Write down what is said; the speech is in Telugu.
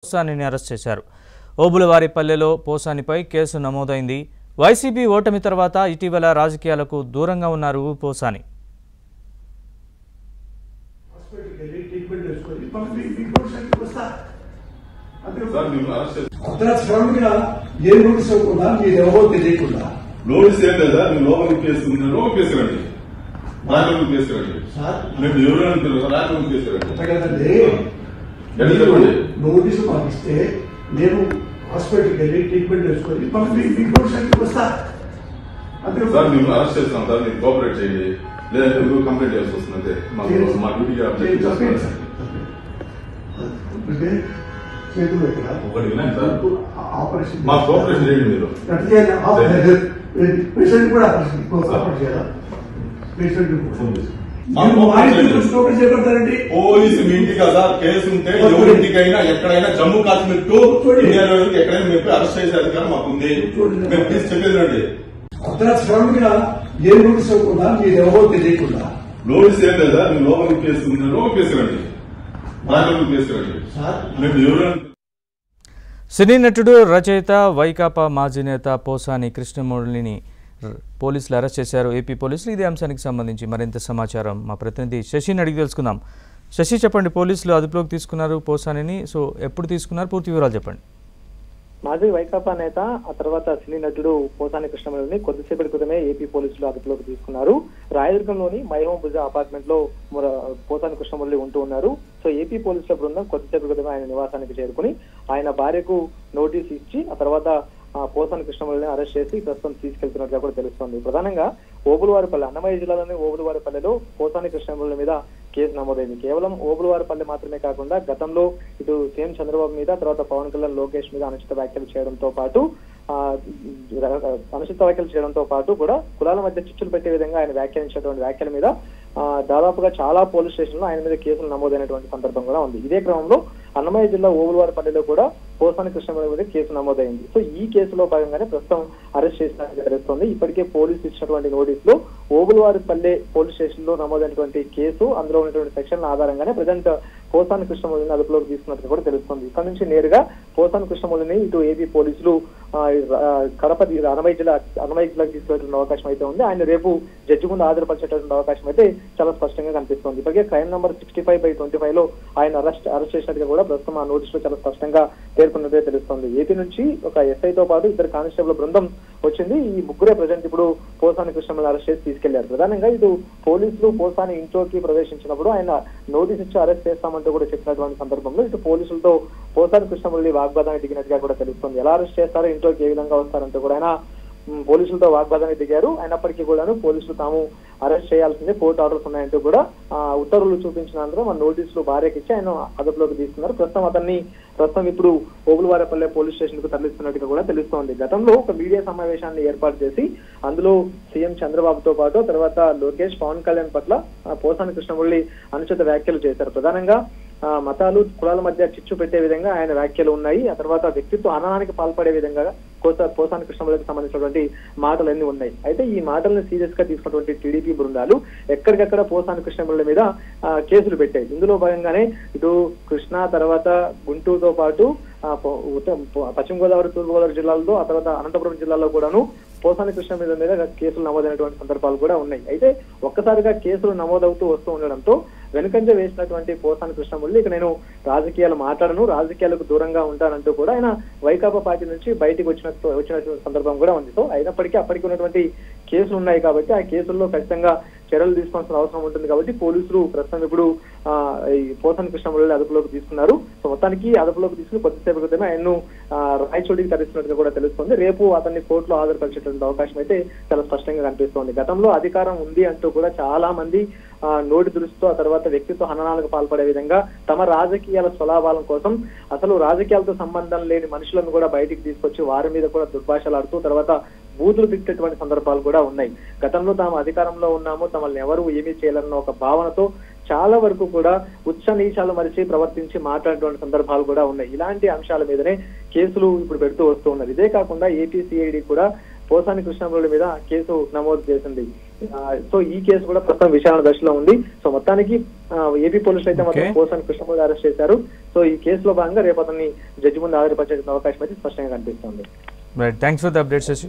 పోసానిని అరెస్ట్ చేశారు. ఓబులవారిపల్లెలో పోసానిపై కేసు నమోదైంది. వైసీపీ ఓటమి తర్వాత ఇటీవల రాజకీయాలకు దూరంగా ఉన్నారు పోసాని. నోటీస్ ఏం లేదా మీరు లోపలికి కేసుకున్నారు కేసుకురండి రాజకీయ కేసుకురండి మేము ఎవరు రాజకీయ కేసుకురండి నోటీసు పంపిస్తే నేను హాస్పిటల్కి వెళ్ళి ట్రీట్మెంట్ వేసుకొని మీకు వస్తా సార్ మేము అరెస్ట్ చేస్తాం సార్ మీరు కోఆపరేట్ చేయండి లేదంటే మీరు కంప్లైంట్ చేయాల్సి వస్తుంది అంతే మా డ్యూటీకి ఒకటి వినండి సార్ ఆపరేషన్ మా కోఆపరేషన్ చేయండి మీరు పేషెంట్ కూడా ఆపరేషన్ చేయాలా పేషెంట్ పోలీసు మీ ఇంటికి కదా కేసు ఉంటే ఎవరింటికైనా ఎక్కడైనా జమ్మూ కాశ్మీర్ టు ఇండియా ఎక్కడైనా మీరు అరెస్ట్ చేసే అధికారం మాకుంది. మేము ప్లీజ్ చెప్పేది రండి. ఏ నోటీస్ ఇవ్వకుండా మీరు ఎవరో తెలియకుండా నోటీస్ ఏం లేదా మీరు లోపలికి కేసుకున్నారు కేసుకురండి రాజకీయ కేసుకురండి మేము ఎవరు. సినీ నటుడు రచయిత వైకాపా మాజీ నేత పోసాని కృష్ణమురళిని పోలీసులు అరెస్ట్ చేశారు. ఏపీ పోలీసులు ఇదే అంశానికి సంబంధించి మరింత సమాచారం మా ప్రతినిధి శశిని అడిగి తెలుసుకుందాం. శశి, చెప్పండి, పోలీసులు అదుపులోకి తీసుకున్నారు పోసానిని. సో ఎప్పుడు తీసుకున్నారు, పూర్తి వివరాలు చెప్పండి. మాజీ వైకాపా నేత ఆ తర్వాత సినీ నటుడు పోసాని కృష్ణమురళిని కొద్దిసేపటి క్రితమే ఏపీ పోలీసులు అదుపులోకి తీసుకున్నారు. రాయదుర్గంలోని మైహోం భుజ అపార్ట్మెంట్ లో పోసాని కృష్ణమురళి ఉంటూ ఉన్నారు. సో ఏపీ పోలీసుల బృందం కొద్దిసేపటి క్రితమే ఆయన నివాసానికి చేరుకుని ఆయన భార్యకు నోటీస్ ఇచ్చి ఆ తర్వాత పోసాని కృష్ణమురళిని అరెస్ట్ చేసి ప్రస్తుతం తీసుకెళ్తున్నట్టుగా కూడా తెలుస్తోంది. ప్రధానంగా ఓబులవారిపల్లె, అన్నమయ్య జిల్లాలోని ఓబులవారిపల్లెలో పోసాని కృష్ణమురళి మీద కేసు నమోదైంది. కేవలం ఓబులవారిపల్లె మాత్రమే కాకుండా గతంలో ఇటు సీఎం చంద్రబాబు మీద, తర్వాత పవన్ కళ్యాణ్, లోకేష్ మీద అనుచిత వ్యాఖ్యలు చేయడంతో పాటు కూడా కులాల మధ్య చిచ్చులు పెట్టే విధంగా ఆయన వ్యాఖ్యానించినటువంటి వ్యాఖ్యల మీద దాదాపుగా చాలా పోలీస్ స్టేషన్లో ఆయన మీద కేసులు నమోదైనటువంటి సందర్భం కూడా ఉంది. ఇదే క్రమంలో అన్నమయ్య జిల్లా ఓబులవారిపల్లెలో కూడా పోసాని కృష్ణమురళి మీద కేసు నమోదైంది. సో ఈ కేసులో భాగంగానే ప్రస్తుతం అరెస్ట్ చేసినట్టు తెలుస్తోంది. ఇప్పటికే పోలీసులు ఇచ్చినటువంటి నోటీసులో ఓబులవారిపల్లె పోలీస్ స్టేషన్ లో నమోదైనటువంటి కేసు, అందులో ఉన్నటువంటి సెక్షన్ల ఆధారంగానే ప్రజెంట్ పోసాని కృష్ణమురళిని అదుపులోకి తీసుకున్నట్టు కూడా తెలుస్తుంది. ఇక్కడ నుంచి నేరుగా పోసాని కృష్ణమురళిని ఇటు ఏపీ పోలీసులు కడప అన్నమయ్య జిల్లాకి తీసుకెళ్తున్న అవకాశం అయితే ఉంది. ఆయన రేపు జడ్జి ముందు హాజరుపరిచేటటువంటి అవకాశం అయితే చాలా స్పష్టంగా కనిపిస్తోంది. ఇప్పటికే క్రైమ్ నంబర్ 65/25 లో ఆయన అరెస్ట్ చేసినట్టుగా కూడా ప్రస్తుతం ఆ నోటీసులో చాలా స్పష్టంగా పేర్కొన్నదే తెలుస్తోంది. ఏపీ నుంచి ఒక ఎస్ఐతో పాటు 2 కానిస్టేబుల్ బృందం వచ్చింది. ఈ ముగ్గురే ప్రజెంట్ ఇప్పుడు పోసాని కృష్ణమురళిని అరెస్ట్ చేసి తీసుకెళ్లారు. ప్రధానంగా ఇటు పోలీసులు పోసాని ఇంట్లోకి ప్రవేశించినప్పుడు ఆయన నోటీస్ ఇచ్చి అరెస్ట్ చేస్తామంటూ కూడా చెప్పినటువంటి సందర్భంలో ఇటు పోలీసులతో పోసాని కృష్ణమురళి వాగ్వాదానికి దిగినట్టుగా కూడా తెలుస్తుంది. ఎలా అరెస్ట్ చేస్తారో, ఇంట్లోకి ఏ విధంగా వస్తారంటూ కూడా ఆయన పోలీసులతో వాగ్వాదానికి దిగారు. అయినప్పటికీ కూడాను పోలీసులు తాము అరెస్ట్ చేయాల్సిందే, కోర్టు ఆర్డర్స్ ఉన్నాయంటూ కూడా ఉత్తర్వులు చూపించినందుకు మన నోటీసులు భార్యకి ఇచ్చి ఆయన అదుపులోకి తీసుకున్నారు. ప్రస్తుతం ఇప్పుడు ఓబులవారిపల్లె పోలీస్ స్టేషన్ కు తరలిస్తున్నట్టుగా కూడా తెలుస్తోంది. గతంలో ఒక మీడియా సమావేశాన్ని ఏర్పాటు చేసి అందులో సీఎం చంద్రబాబుతో పాటు తర్వాత లోకేష్, పవన్ కళ్యాణ్ పట్ల పోసాని కృష్ణమురళి అనుచిత వ్యాఖ్యలు చేశారు. ప్రధానంగా మతాలు, కులాల మధ్య చిచ్చు పెట్టే విధంగా ఆయన వ్యాఖ్యలు ఉన్నాయి. ఆ తర్వాత వ్యక్తిత్వ హననానికి పాల్పడే విధంగా పోసాని కృష్ణమురళికి సంబంధించినటువంటి మాటలన్నీ ఉన్నాయి. అయితే ఈ మాటలను సీరియస్ గా తీసుకున్నటువంటి టీడీపీ బృందాలు ఎక్కడికక్కడ పోసాని కృష్ణమురళి మీద కేసులు పెట్టాయి. ఇందులో భాగంగానే ఇటు కృష్ణా, తర్వాత గుంటూరుతో పాటు పశ్చిమ గోదావరి, తూర్పు గోదావరి జిల్లాల్లో, ఆ తర్వాత అనంతపురం జిల్లాలో కూడాను పోసాని కృష్ణమురళి మీద కేసులు నమోదైనటువంటి సందర్భాలు కూడా ఉన్నాయి. అయితే ఒక్కసారిగా కేసులు నమోదవుతూ వస్తూ ఉండడంతో వెనుకంజ వేసినటువంటి పోసాని కృష్ణమురళి ఇక నేను రాజకీయాలు మాట్లాడను, రాజకీయాలకు దూరంగా ఉంటానంటూ కూడా ఆయన వైకాపా పార్టీ నుంచి బయటకు వచ్చినటువంటి సందర్భం కూడా ఉంది. సో అయినప్పటికీ అప్పటికి ఉన్నటువంటి కేసులు ఉన్నాయి కాబట్టి ఆ కేసుల్లో ఖచ్చితంగా చర్యలు తీసుకోవాల్సిన అవసరం ఉంటుంది కాబట్టి పోలీసులు ప్రస్తుతం ఇప్పుడు ఈ పోసాని కృష్ణమురళి అదుపులోకి తీసుకున్నారు. సో మొత్తానికి అదుపులోకి తీసుకుని కొద్దిసేపు క్రితమే ఆయన్ను రాయచోటికి తరలిస్తున్నట్టుగా కూడా తెలుస్తుంది. రేపు అతన్ని కోర్టులో హాజరుపరిచేటువంటి అవకాశం అయితే చాలా స్పష్టంగా కనిపిస్తోంది. గతంలో అధికారం ఉంది అంటూ కూడా చాలా మంది నోటి దురుస్తూ ఆ తర్వాత వ్యక్తిత్వ హననాలకు పాల్పడే విధంగా తమ రాజకీయాల స్వలాభాలం కోసం అసలు రాజకీయాలతో సంబంధం లేని మనుషులను కూడా బయటికి తీసుకొచ్చి వారి మీద కూడా దుర్భాషలాడుతూ తర్వాత బూతులు తిట్టేటువంటి సందర్భాలు కూడా ఉన్నాయి. గతంలో తాము అధికారంలో ఉన్నాము, తమల్ని ఎవరు ఏమీ చేయలేరన్న ఒక భావనతో చాలా వరకు కూడా ఉచ్చ నీచాలు మరిచి ప్రవర్తించి మాట్లాడేటువంటి సందర్భాలు కూడా ఉన్నాయి. ఇలాంటి అంశాల మీదనే కేసులు ఇప్పుడు పెడుతూ వస్తూ ఉన్నారు. ఇదే కాకుండా ఏపీ సిఐడి కూడా పోసాని కృష్ణమురళి మీద కేసు నమోదు చేసింది. సో ఈ కేసు కూడా ప్రస్తుతం విచారణ దశలో ఉంది. సో మొత్తానికి ఏపీ పోలీసులు అయితే మాత్రం పోసాని కృష్ణమూర్తి అరెస్ట్ చేశారు. సో ఈ కేసులో భాగంగా రేపు అతన్ని జడ్జి ముందు హాజరుపరిచే అవకాశం అయితే స్పష్టంగా కనిపిస్తుంది. Thanks for the update Shashi.